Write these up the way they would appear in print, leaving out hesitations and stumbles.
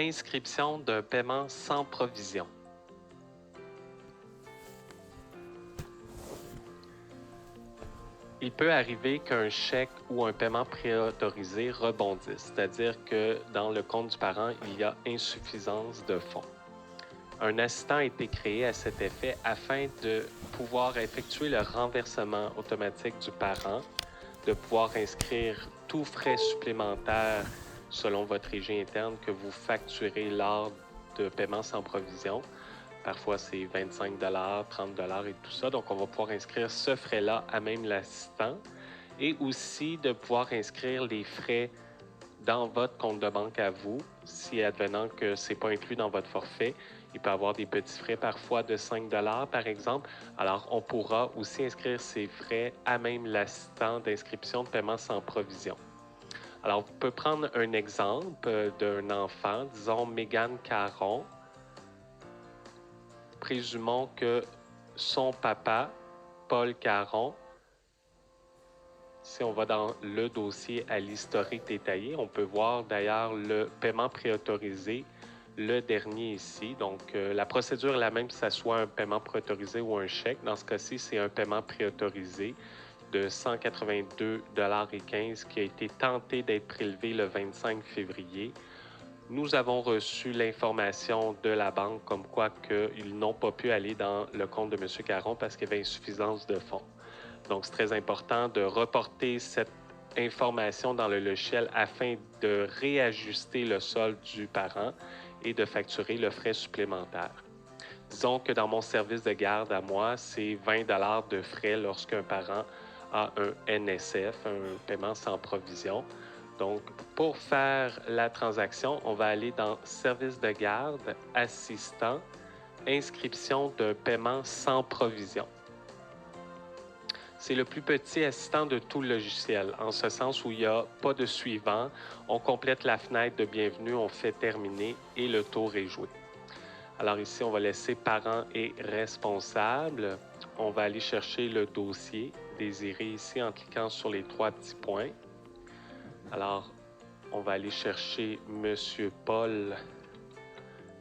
inscription d'un paiement sans provision. Il peut arriver qu'un chèque ou un paiement préautorisé rebondisse, c'est-à-dire que dans le compte du parent, il y a insuffisance de fonds. Un assistant a été créé à cet effet afin de pouvoir effectuer le renversement automatique du parent, de pouvoir inscrire tout frais supplémentaires selon votre régie interne que vous facturez lors de paiements sans provision. Parfois, c'est 25 30 et tout ça. Donc, on va pouvoir inscrire ce frais-là à même l'assistant et aussi de pouvoir inscrire les frais dans votre compte de banque à vous, si advenant que ce n'est pas inclus dans votre forfait. Il peut y avoir des petits frais parfois de 5 par exemple. Alors, on pourra aussi inscrire ces frais à même l'assistant d'inscription de paiement sans provision. Alors, vous pouvez prendre un exemple d'un enfant, disons Mégane Caron. Présumons que son papa, Paul Caron, si on va dans le dossier à l'historique détaillé, on peut voir d'ailleurs le paiement préautorisé, le dernier ici. Donc, la procédure est la même, que ce soit un paiement préautorisé ou un chèque. Dans ce cas-ci, c'est un paiement préautorisé de 182,15 qui a été tenté d'être prélevé le 25 février. Nous avons reçu l'information de la banque comme quoi qu'ils n'ont pas pu aller dans le compte de M. Caron parce qu'il y avait insuffisance de fonds. Donc, c'est très important de reporter cette information dans le logiciel afin de réajuster le solde du parent et de facturer le frais supplémentaire. Disons que dans mon service de garde à moi, c'est 20 de frais lorsqu'un parent a un NSF, un paiement sans provision. Donc, pour faire la transaction, on va aller dans Service de garde, Assistant, Inscription d'un paiement sans provision. C'est le plus petit assistant de tout le logiciel, en ce sens où il n'y a pas de suivant. On complète la fenêtre de bienvenue, on fait terminer et le tour est joué. Alors ici, on va laisser parents et responsables. On va aller chercher le dossier désiré ici en cliquant sur les 3 petits points. Alors, on va aller chercher Monsieur Paul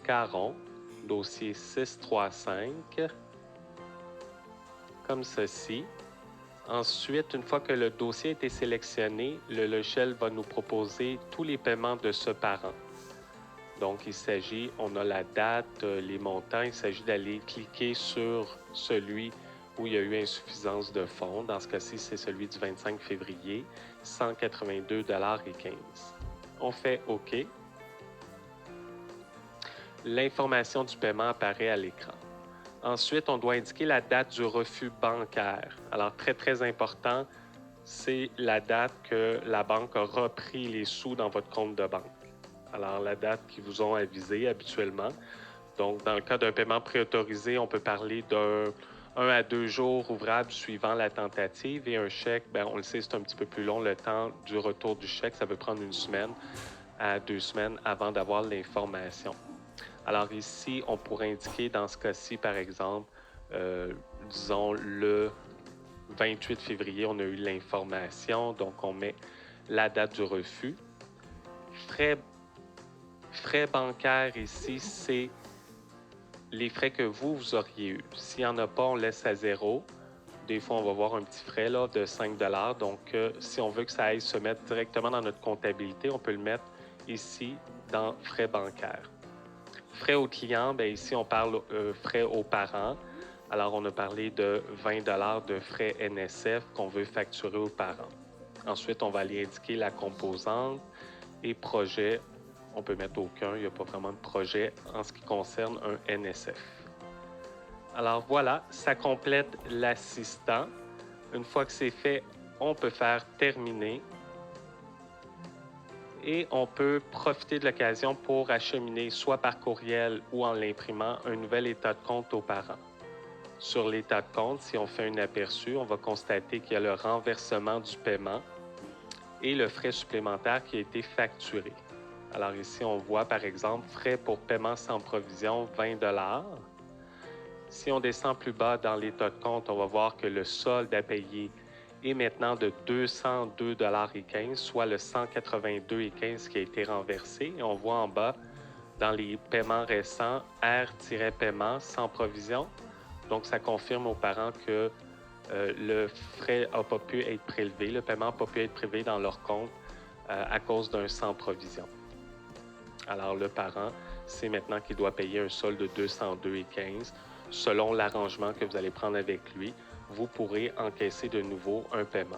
Caron, dossier 635, comme ceci. Ensuite, une fois que le dossier a été sélectionné, le logiciel va nous proposer tous les paiements de ce parent. Donc, il s'agit, on a la date, les montants, il s'agit d'aller cliquer sur celui où il y a eu insuffisance de fonds. Dans ce cas-ci, c'est celui du 25 février, 182,15 $. On fait OK. L'information du paiement apparaît à l'écran. Ensuite, on doit indiquer la date du refus bancaire. Alors, très, très important, c'est la date que la banque a repris les sous dans votre compte de banque. Alors, la date qu'ils vous ont avisée habituellement. Donc, dans le cas d'un paiement préautorisé, on peut parler d'un 1 à 2 jours ouvrables suivant la tentative. Et un chèque, bien, on le sait, c'est un petit peu plus long. Le temps du retour du chèque, ça peut prendre 1 semaine à 2 semaines avant d'avoir l'information. Alors ici, on pourrait indiquer dans ce cas-ci, par exemple, disons le 28 février, on a eu l'information, donc on met la date du refus. Frais bancaires ici, c'est les frais que vous auriez eus. S'il n'y en a pas, on laisse à 0. Des fois, on va voir un petit frais là, de 5 $. Donc, si on veut que ça aille se mettre directement dans notre comptabilité, on peut le mettre ici dans frais bancaires. Frais aux clients, bien ici, on parle frais aux parents. Alors, on a parlé de 20 $ de frais NSF qu'on veut facturer aux parents. Ensuite, on va aller indiquer la composante et projet. On peut mettre aucun, il n'y a pas vraiment de projet en ce qui concerne un NSF. Alors voilà, ça complète l'assistant. Une fois que c'est fait, on peut faire terminer. Et on peut profiter de l'occasion pour acheminer, soit par courriel ou en l'imprimant, un nouvel état de compte aux parents. Sur l'état de compte, si on fait un aperçu, on va constater qu'il y a le renversement du paiement et le frais supplémentaire qui a été facturé. Alors ici, on voit par exemple frais pour paiement sans provision, 20 $. Si on descend plus bas dans l'état de compte, on va voir que le solde à payer est maintenant de 202,15 $, soit le 182,15 qui a été renversé. Et on voit en bas dans les paiements récents, R-paiement sans provision. Donc, ça confirme aux parents que le frais n'a pas pu être prélevé, le paiement n'a pas pu être prélevé dans leur compte à cause d'un sans provision. Alors, le parent sait maintenant qu'il doit payer un solde de 202,15. Selon l'arrangement que vous allez prendre avec lui, vous pourrez encaisser de nouveau un paiement.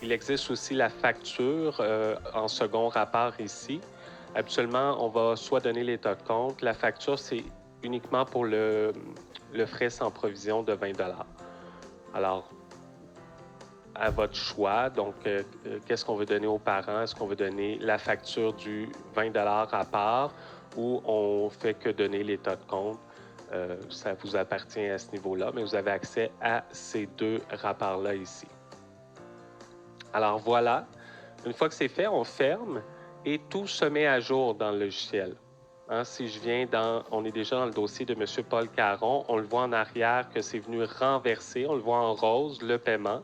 Il existe aussi la facture en second rapport ici. Habituellement, on va soit donner l'état de compte. La facture, c'est uniquement pour le frais sans provision de 20 $. Alors, à votre choix. Donc, qu'est-ce qu'on veut donner aux parents? Est-ce qu'on veut donner la facture du 20 $ à part ou on fait que donner l'état de compte? Ça vous appartient à ce niveau-là, mais vous avez accès à ces deux rapports-là ici. Alors voilà, une fois que c'est fait, on ferme et tout se met à jour dans le logiciel. Si je viens on est déjà dans le dossier de M. Paul Caron, on le voit en arrière que c'est venu renverser, on le voit en rose, le paiement.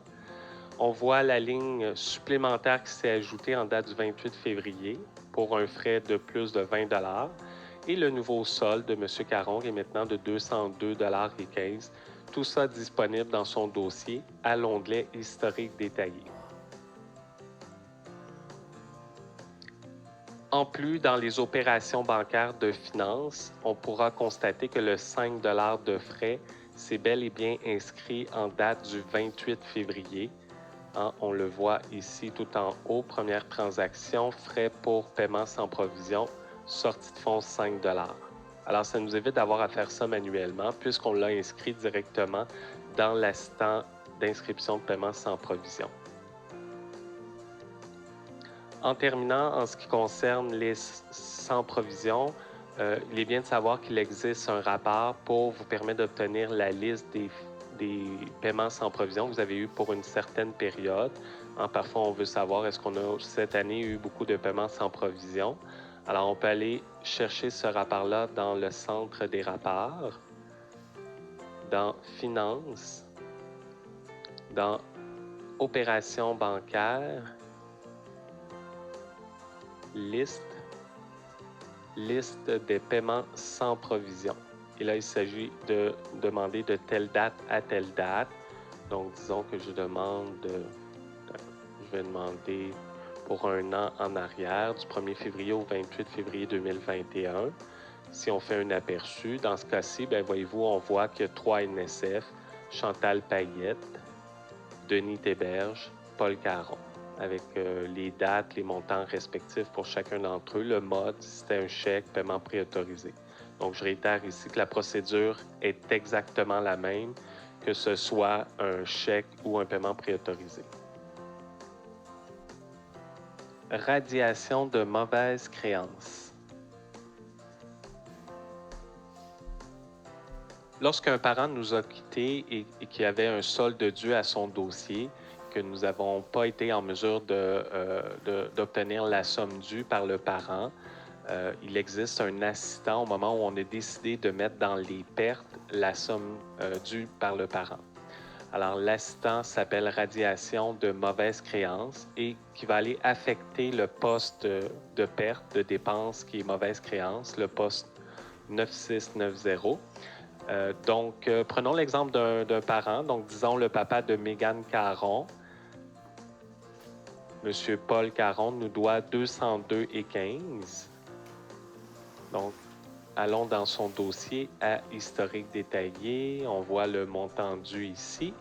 On voit la ligne supplémentaire qui s'est ajoutée en date du 28 février pour un frais de plus de 20 $. Et le nouveau solde de M. Caron est maintenant de 202,15 $. Tout ça disponible dans son dossier à l'onglet « Historique détaillé ». En plus, dans les opérations bancaires de finances, on pourra constater que le 5 $ de frais, c'est bel et bien inscrit en date du 28 février. On le voit ici tout en haut, première transaction, frais pour paiement sans provision, sortie de fonds 5 $. Alors, ça nous évite d'avoir à faire ça manuellement puisqu'on l'a inscrit directement dans l'assistant d'inscription de paiement sans provision. En terminant, en ce qui concerne les sans provision, il est bien de savoir qu'il existe un rapport pour vous permettre d'obtenir la liste des paiements sans provision que vous avez eu pour une certaine période. Parfois, on veut savoir est-ce qu'on a cette année eu beaucoup de paiements sans provision. Alors, on peut aller chercher ce rapport-là dans le centre des rapports, dans Finances, dans Opérations bancaires, Liste des paiements sans provision. Et là, il s'agit de demander de telle date à telle date. Donc, disons que je vais demander pour un an en arrière, du 1er février au 28 février 2021. Si on fait un aperçu, dans ce cas-ci, voyez-vous, on voit qu'il y a 3 NSF, Chantal Payette, Denis Théberge, Paul Caron, avec les dates, les montants respectifs pour chacun d'entre eux, le mode, si c'était un chèque, paiement préautorisé. Donc, je réitère ici que la procédure est exactement la même, que ce soit un chèque ou un paiement préautorisé. Radiation de mauvaises créances. Lorsqu'un parent nous a quittés et qui avait un solde dû à son dossier, que nous n'avons pas été en mesure d'obtenir la somme due par le parent, il existe un assistant au moment où on a décidé de mettre dans les pertes la somme due par le parent. Alors, l'assistant s'appelle radiation de mauvaise créance et qui va aller affecter le poste de perte, de dépense qui est mauvaise créance, le poste 9690. Donc, prenons l'exemple d'un parent. Donc, disons le papa de Mégane Caron. Monsieur Paul Caron nous doit 202,15. Donc, allons dans son dossier à historique détaillé. On voit le montant dû ici.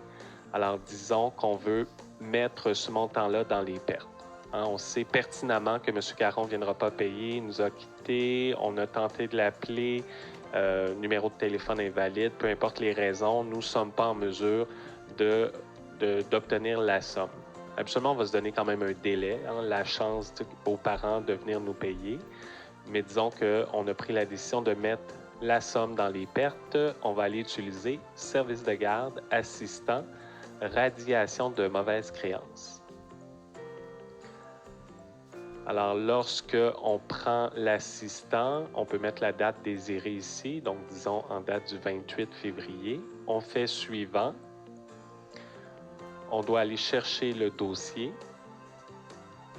Alors, disons qu'on veut mettre ce montant-là dans les pertes. On sait pertinemment que M. Caron ne viendra pas payer, il nous a quittés, on a tenté de l'appeler, numéro de téléphone invalide, peu importe les raisons, nous ne sommes pas en mesure d'obtenir la somme. Absolument, on va se donner quand même un délai, la chance aux parents de venir nous payer. Mais disons qu'on a pris la décision de mettre la somme dans les pertes. On va aller utiliser service de garde, assistant, radiation de mauvaise créance. Alors, lorsque on prend l'assistant, on peut mettre la date désirée ici, donc disons en date du 28 février. On fait suivant. On doit aller chercher le dossier.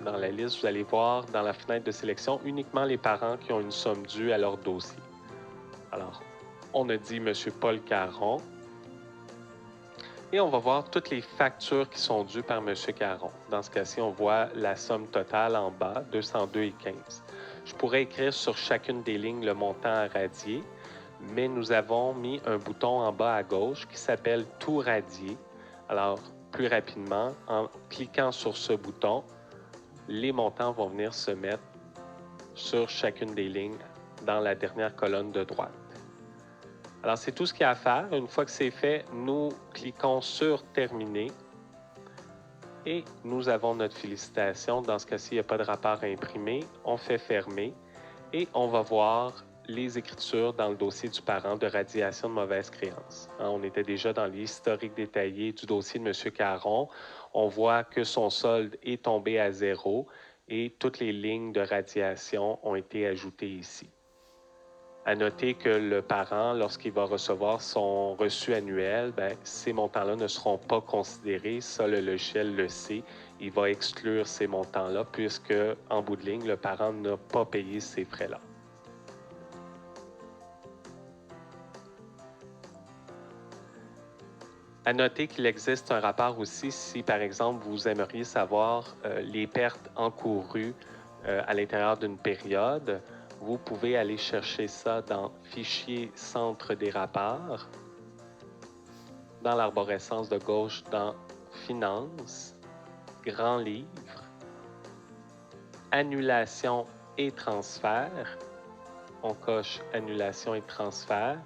dans la liste, vous allez voir dans la fenêtre de sélection uniquement les parents qui ont une somme due à leur dossier. Alors, on a dit M. Paul Caron. Et on va voir toutes les factures qui sont dues par M. Caron. Dans ce cas-ci, on voit la somme totale en bas, 202,15. Je pourrais écrire sur chacune des lignes le montant à radier, mais nous avons mis un bouton en bas à gauche qui s'appelle « Tout radier ». Alors, plus rapidement, en cliquant sur ce bouton, les montants vont venir se mettre sur chacune des lignes dans la dernière colonne de droite. Alors, c'est tout ce qu'il y a à faire. Une fois que c'est fait, nous cliquons sur « Terminer » et nous avons notre félicitation. Dans ce cas-ci, il n'y a pas de rapport à imprimer. On fait « Fermer » et on va voir les écritures dans le dossier du parent de radiation de mauvaise créance. On était déjà dans l'historique détaillé du dossier de M. Caron. On voit que son solde est tombé à 0 et toutes les lignes de radiation ont été ajoutées ici. À noter que le parent, lorsqu'il va recevoir son reçu annuel, ces montants-là ne seront pas considérés. Ça, le logiciel le sait. Il va exclure ces montants-là puisque, en bout de ligne, le parent n'a pas payé ces frais-là. À noter qu'il existe un rapport aussi si, par exemple, vous aimeriez savoir les pertes encourues à l'intérieur d'une période. Vous pouvez aller chercher ça dans « Fichier Centre des rapports », dans l'arborescence de gauche, dans « Finances »,« Grand livre »,« Annulation et transfert ». On coche « Annulation et transfert ».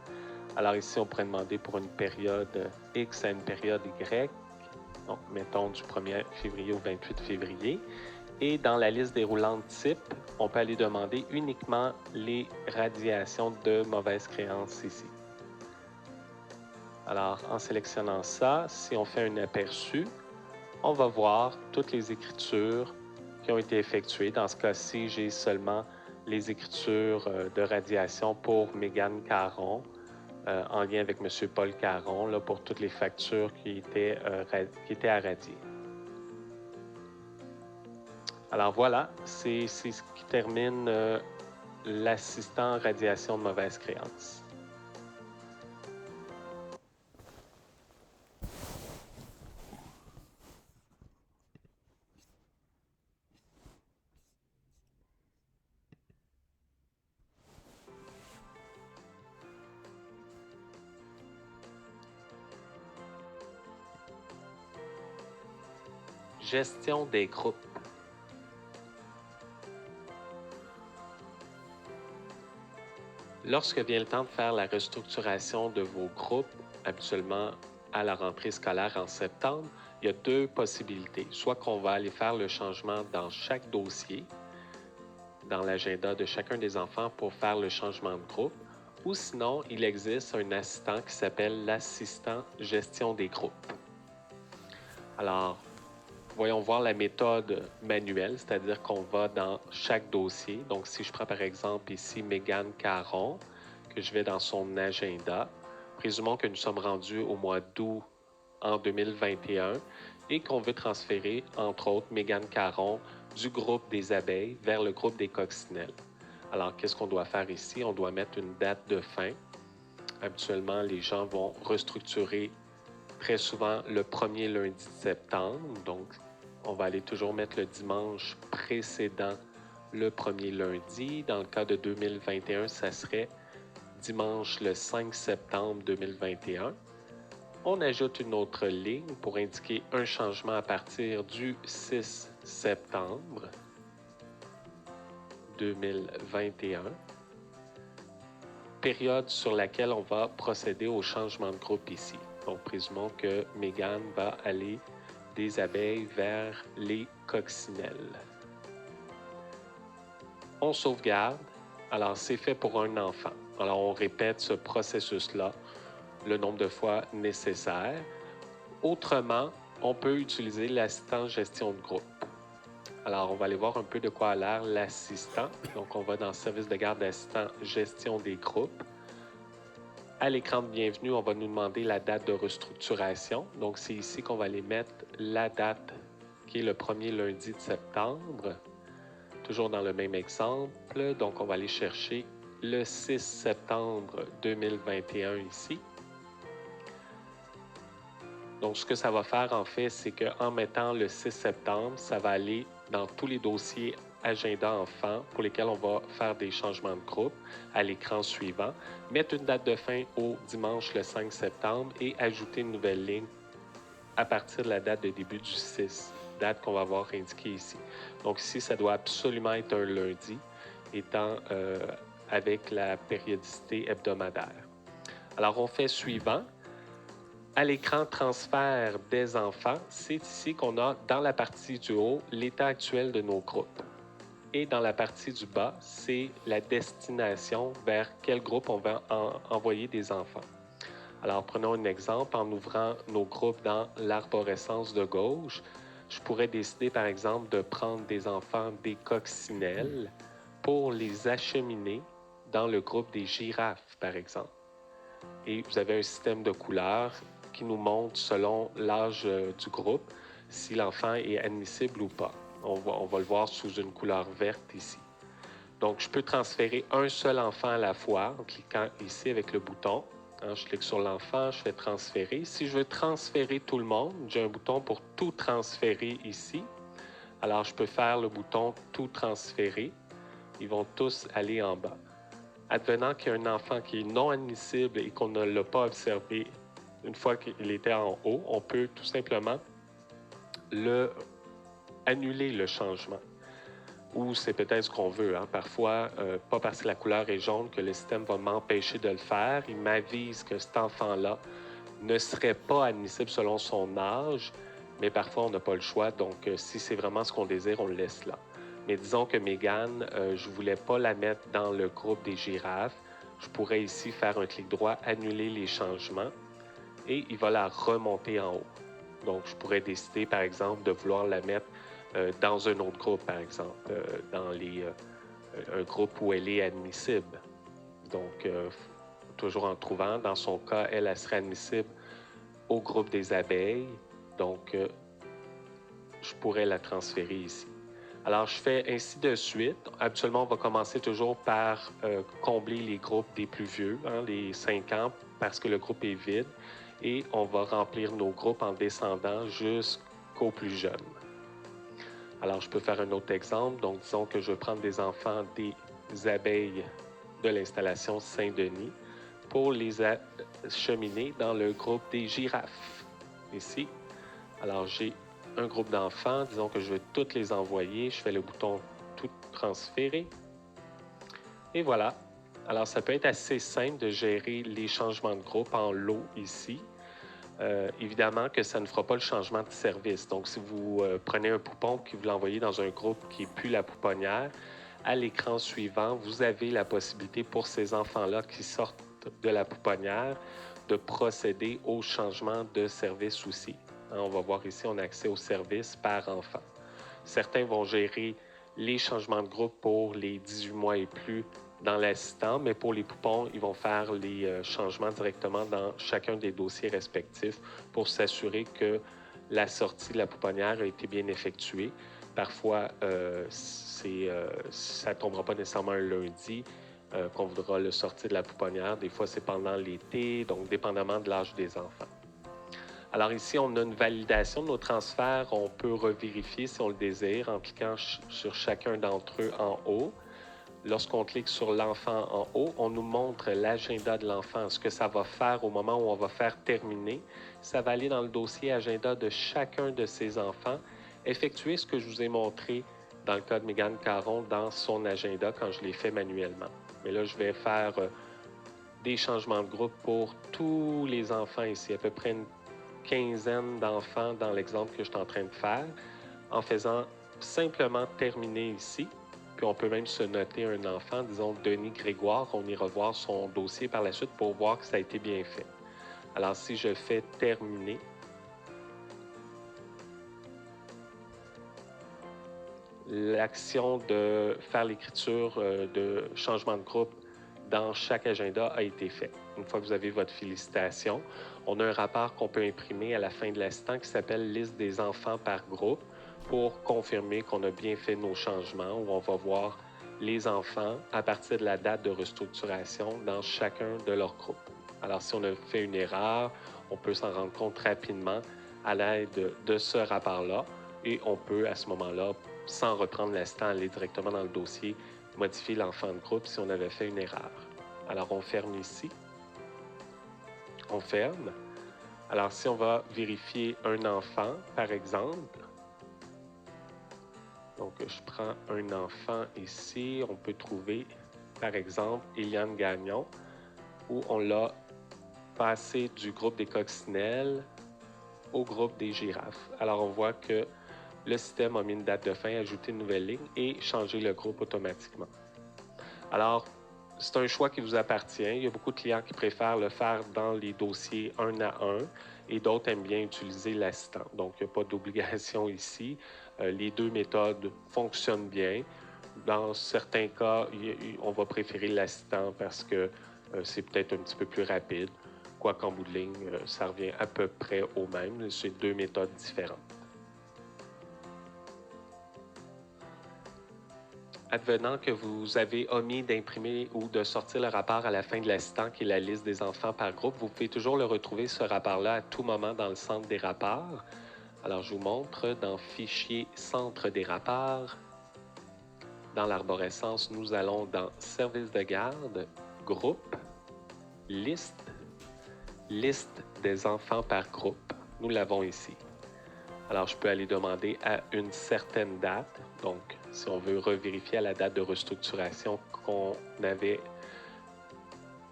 Alors ici, on pourrait demander pour une période X à une période Y. Donc, mettons du 1er février au 28 février. Et dans la liste déroulante type, on peut aller demander uniquement les radiations de mauvaise créance ici. Alors, en sélectionnant ça, si on fait un aperçu, on va voir toutes les écritures qui ont été effectuées. Dans ce cas-ci, j'ai seulement les écritures de radiation pour Mégane Caron, en lien avec M. Paul Caron, là, pour toutes les factures qui étaient à radier. Alors voilà, c'est ce qui termine l'assistant radiation de mauvaise créance. Gestion des groupes. Lorsque vient le temps de faire la restructuration de vos groupes, habituellement à la rentrée scolaire en septembre, il y a deux possibilités. Soit qu'on va aller faire le changement dans chaque dossier, dans l'agenda de chacun des enfants pour faire le changement de groupe, ou sinon, il existe un assistant qui s'appelle l'assistant gestion des groupes. Alors, voyons voir la méthode manuelle, c'est-à-dire qu'on va dans chaque dossier. Donc, si je prends par exemple ici Mégane Caron, que je vais dans son agenda, présumons que nous sommes rendus au mois d'août en 2021 et qu'on veut transférer, entre autres, Mégane Caron du groupe des abeilles vers le groupe des coccinelles. Alors, qu'est-ce qu'on doit faire ici? On doit mettre une date de fin. Habituellement, les gens vont restructurer très souvent le premier lundi de septembre. Donc, on va aller toujours mettre le dimanche précédent le premier lundi. Dans le cas de 2021, ça serait dimanche le 5 septembre 2021. On ajoute une autre ligne pour indiquer un changement à partir du 6 septembre 2021. Période sur laquelle on va procéder au changement de groupe ici. Donc, présumons que Mégane va aller des abeilles vers les coccinelles. On sauvegarde. Alors, c'est fait pour un enfant. Alors, on répète ce processus-là le nombre de fois nécessaire. Autrement, on peut utiliser l'assistant gestion de groupe. Alors, on va aller voir un peu de quoi a l'air l'assistant. Donc, on va dans Service de garde d'assistant gestion des groupes. À l'écran de bienvenue, on va nous demander la date de restructuration. Donc, c'est ici qu'on va aller mettre la date qui est le premier lundi de septembre. Toujours dans le même exemple, donc on va aller chercher le 6 septembre 2021 ici. Donc, ce que ça va faire, en fait, c'est qu'en mettant le 6 septembre, ça va aller dans tous les dossiers agenda enfants pour lesquels on va faire des changements de groupe à l'écran suivant, mettre une date de fin au dimanche le 5 septembre et ajouter une nouvelle ligne à partir de la date de début du 6, date qu'on va avoir indiquée ici. Donc ici, ça doit absolument être un lundi, étant avec la périodicité hebdomadaire. Alors, on fait suivant. À l'écran transfert des enfants, c'est ici qu'on a dans la partie du haut l'état actuel de nos groupes. Et dans la partie du bas, c'est la destination vers quel groupe on va envoyer des enfants. Alors, prenons un exemple. En ouvrant nos groupes dans l'arborescence de gauche, je pourrais décider, par exemple, de prendre des enfants des coccinelles pour les acheminer dans le groupe des girafes, par exemple. Et vous avez un système de couleurs qui nous montre, selon l'âge du groupe, si l'enfant est admissible ou pas. On va le voir sous une couleur verte ici. Donc, je peux transférer un seul enfant à la fois en cliquant ici avec le bouton. Je clique sur l'enfant, je fais transférer. Si je veux transférer tout le monde, j'ai un bouton pour tout transférer ici. Alors, je peux faire le bouton tout transférer. Ils vont tous aller en bas. Advenant qu'il y a un enfant qui est non admissible et qu'on ne l'a pas observé une fois qu'il était en haut, on peut tout simplement annuler le changement. Ou c'est peut-être ce qu'on veut. Parfois, pas parce que la couleur est jaune que le système va m'empêcher de le faire. Il m'avise que cet enfant-là ne serait pas admissible selon son âge, mais parfois on n'a pas le choix. Donc, si c'est vraiment ce qu'on désire, on le laisse là. Mais disons que Mégane, je ne voulais pas la mettre dans le groupe des girafes. Je pourrais ici faire un clic droit, annuler les changements, et il va la remonter en haut. Donc, je pourrais décider, par exemple, de vouloir la mettre dans un autre groupe, par exemple, dans un groupe où elle est admissible. Donc, toujours en trouvant, dans son cas, elle serait admissible au groupe des abeilles. Donc, je pourrais la transférer ici. Alors, je fais ainsi de suite. Habituellement, on va commencer toujours par combler les groupes des plus vieux, les 5 ans, parce que le groupe est vide. Et on va remplir nos groupes en descendant jusqu'aux plus jeunes. Alors, je peux faire un autre exemple. Donc, disons que je veux prendre des enfants des abeilles de l'installation Saint-Denis pour les acheminer dans le groupe des girafes, ici. Alors, j'ai un groupe d'enfants. Disons que je veux toutes les envoyer. Je fais le bouton « Tout transférer ». Et voilà. Alors, ça peut être assez simple de gérer les changements de groupe en lot ici. Évidemment que ça ne fera pas le changement de service. Donc, si vous prenez un poupon et vous l'envoyez dans un groupe qui n'est plus la pouponnière, à l'écran suivant, vous avez la possibilité pour ces enfants-là qui sortent de la pouponnière de procéder au changement de service aussi. On va voir ici, on a accès au service par enfant. Certains vont gérer les changements de groupe pour les 18 mois et plus dans l'assistant, mais pour les poupons, ils vont faire les changements directement dans chacun des dossiers respectifs pour s'assurer que la sortie de la pouponnière a été bien effectuée. Parfois, ça ne tombera pas nécessairement un lundi qu'on voudra le sortir de la pouponnière. Des fois, c'est pendant l'été, donc dépendamment de l'âge des enfants. Alors ici, on a une validation de nos transferts. On peut revérifier si on le désire en cliquant sur chacun d'entre eux en haut. Lorsqu'on clique sur l'enfant en haut, on nous montre l'agenda de l'enfant, ce que ça va faire au moment où on va faire terminer. Ça va aller dans le dossier agenda de chacun de ces enfants, effectuer ce que je vous ai montré dans le cas de Mégane Caron dans son agenda quand je l'ai fait manuellement. Mais là, je vais faire des changements de groupe pour tous les enfants ici, à peu près une quinzaine d'enfants dans l'exemple que je suis en train de faire, en faisant simplement terminer ici. Puis on peut même se noter un enfant, disons Denis Grégoire. On ira voir son dossier par la suite pour voir que ça a été bien fait. Alors si je fais terminer, l'action de faire l'écriture de changement de groupe dans chaque agenda a été faite. Une fois que vous avez votre félicitation, on a un rapport qu'on peut imprimer à la fin de l'assistant qui s'appelle « Liste des enfants par groupe ». pour confirmer qu'on a bien fait nos changements, où on va voir les enfants à partir de la date de restructuration dans chacun de leurs groupes. Alors, si on a fait une erreur, on peut s'en rendre compte rapidement à l'aide de ce rapport-là et on peut, à ce moment-là, sans reprendre l'assistant, aller directement dans le dossier, modifier l'enfant de groupe si on avait fait une erreur. Alors, on ferme ici. On ferme. Alors, si on va vérifier un enfant, par exemple, donc je prends un enfant ici, on peut trouver, par exemple, Eliane Gagnon, où on l'a passé du groupe des coccinelles au groupe des girafes. Alors, on voit que le système a mis une date de fin, ajouté une nouvelle ligne et changé le groupe automatiquement. Alors, c'est un choix qui vous appartient. Il y a beaucoup de clients qui préfèrent le faire dans les dossiers un à un et d'autres aiment bien utiliser l'assistant. Donc, il n'y a pas d'obligation ici. Les deux méthodes fonctionnent bien. Dans certains cas, on va préférer l'assistant parce que c'est peut-être un petit peu plus rapide. Quoiqu'en bout de ligne, ça revient à peu près au même. C'est deux méthodes différentes. Advenant que vous avez omis d'imprimer ou de sortir le rapport à la fin de l'assistant, qui est la liste des enfants par groupe, vous pouvez toujours le retrouver, ce rapport-là, à tout moment dans le centre des rapports. Alors, je vous montre dans Fichier Centre des rapports. Dans l'arborescence, nous allons dans Service de garde, Groupe, Liste, Liste des enfants par groupe. Nous l'avons ici. Alors, je peux aller demander à une certaine date. Donc, si on veut revérifier à la date de restructuration qu'on avait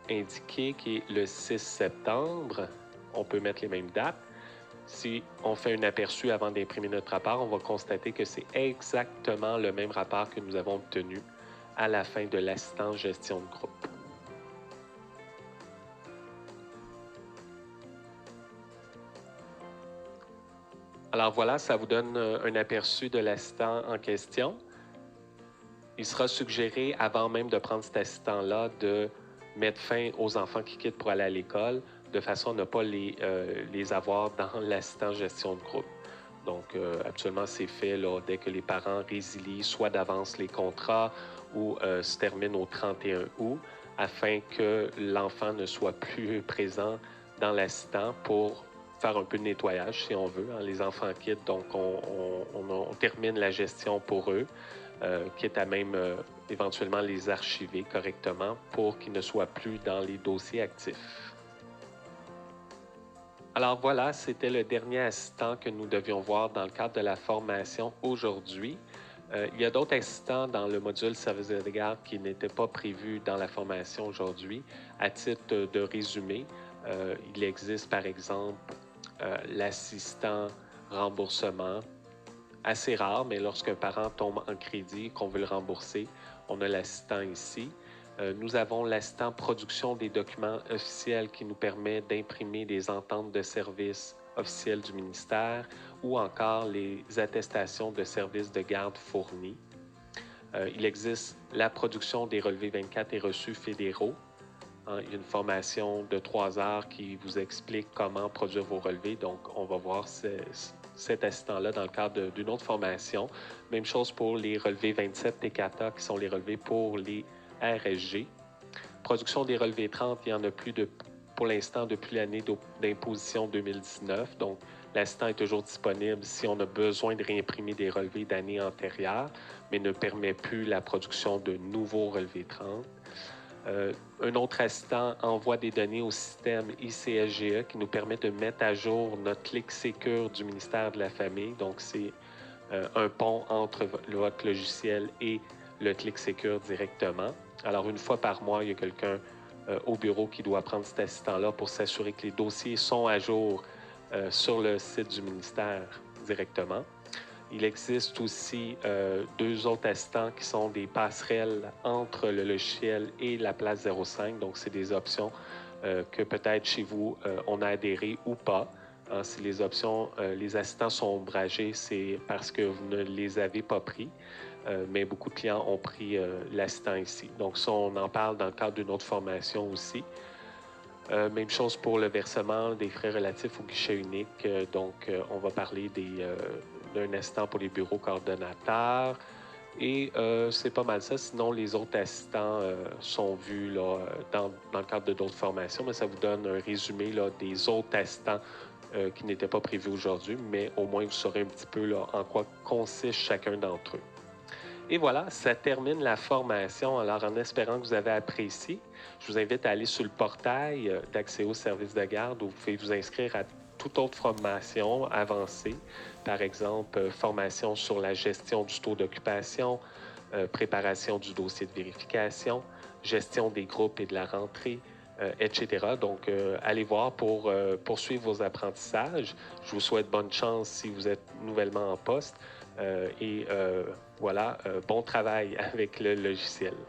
indiquée, qui est le 6 septembre, on peut mettre les mêmes dates. Si on fait un aperçu avant d'imprimer notre rapport, on va constater que c'est exactement le même rapport que nous avons obtenu à la fin de l'assistance gestion de groupe. Alors voilà, ça vous donne un aperçu de l'assistant en question. Il sera suggéré, avant même de prendre cet assistant-là, de mettre fin aux enfants qui quittent pour aller à l'école, de façon à ne pas les avoir dans l'assistant gestion de groupe. Donc, actuellement, c'est fait là, dès que les parents résilient soit d'avance les contrats ou se terminent au 31 août, afin que l'enfant ne soit plus présent dans l'assistant pour faire un peu de nettoyage, si on veut. Hein. Les enfants quittent, donc on termine la gestion pour eux, quitte à même éventuellement les archiver correctement pour qu'ils ne soient plus dans les dossiers actifs. Alors voilà, c'était le dernier assistant que nous devions voir dans le cadre de la formation aujourd'hui. Il y a d'autres assistants dans le module service de garde qui n'étaient pas prévus dans la formation aujourd'hui. À titre de résumé, il existe par exemple l'assistant remboursement, assez rare, mais lorsqu'un parent tombe en crédit, qu'on veut le rembourser, on a l'assistant ici. Nous avons l'assistant production des documents officiels qui nous permet d'imprimer des ententes de service officielles du ministère ou encore les attestations de services de garde fournis. Il existe la production des relevés 24 et reçus fédéraux. Il y a une formation de 3 heures qui vous explique comment produire vos relevés. Donc, on va voir cet assistant-là dans le cadre d'une autre formation. Même chose pour les relevés 27 TCATA, qui sont les relevés pour les RSG. Production des relevés 30, il n'y en a plus pour l'instant depuis l'année d'imposition 2019. Donc, l'assistant est toujours disponible si on a besoin de réimprimer des relevés d'années antérieures, mais ne permet plus la production de nouveaux relevés 30. Un autre assistant envoie des données au système ICSGE qui nous permet de mettre à jour notre clic Sécure du ministère de la Famille. Donc, c'est un pont entre votre logiciel et le clic Sécure directement. Alors, une fois par mois, il y a quelqu'un au bureau qui doit prendre cet assistant-là pour s'assurer que les dossiers sont à jour sur le site du ministère directement. Il existe aussi 2 autres assistants qui sont des passerelles entre le logiciel et la place 05. Donc, c'est des options que peut-être chez vous, on a adhéré ou pas. Hein, si les options, les assistants sont ombragés, c'est parce que vous ne les avez pas pris. Mais beaucoup de clients ont pris l'assistant ici. Donc, ça, on en parle dans le cadre d'une autre formation aussi. Même chose pour le versement des frais relatifs au guichet unique. Donc, on va parler d'un assistant pour les bureaux coordonnateurs. Et c'est pas mal ça. Sinon, les autres assistants sont vus là, dans le cadre de d'autres formations, mais ça vous donne un résumé là, des autres assistants qui n'étaient pas prévus aujourd'hui, mais au moins vous saurez un petit peu là, en quoi consiste chacun d'entre eux. Et voilà, ça termine la formation. Alors, en espérant que vous avez apprécié, je vous invite à aller sur le portail d'accès aux services de garde où vous pouvez vous inscrire à toute autre formation avancée. Par exemple, formation sur la gestion du taux d'occupation, préparation du dossier de vérification, gestion des groupes et de la rentrée, etc. Donc, allez voir pour poursuivre vos apprentissages. Je vous souhaite bonne chance si vous êtes nouvellement en poste. Voilà, bon travail avec le logiciel.